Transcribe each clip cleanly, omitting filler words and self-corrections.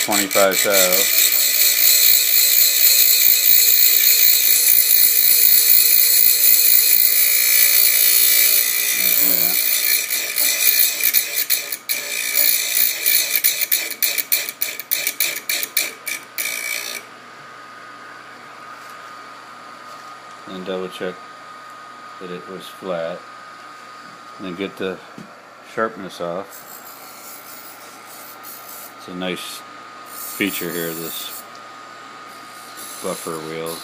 25 thou. Yeah. And double check that it was flat. And then get the sharpness off. It's a nice feature here, this buffer wheel.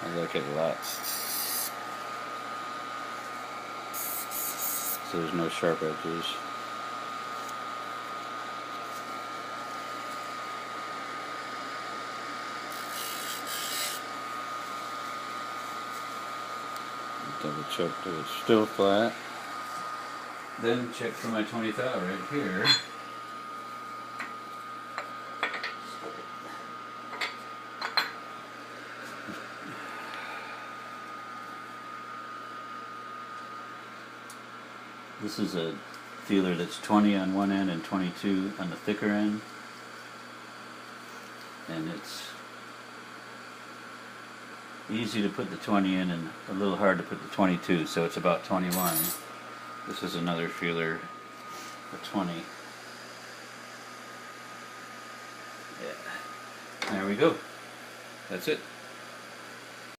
I like it a lot. So there's no sharp edges. Double check that it's still flat. Then check for my 20 thou right here. This is a feeler that's 20 on one end and 22 on the thicker end. And it's easy to put the 20 in and a little hard to put the 22, so it's about 21. This is another feeler for 20. Yeah. There we go. That's it.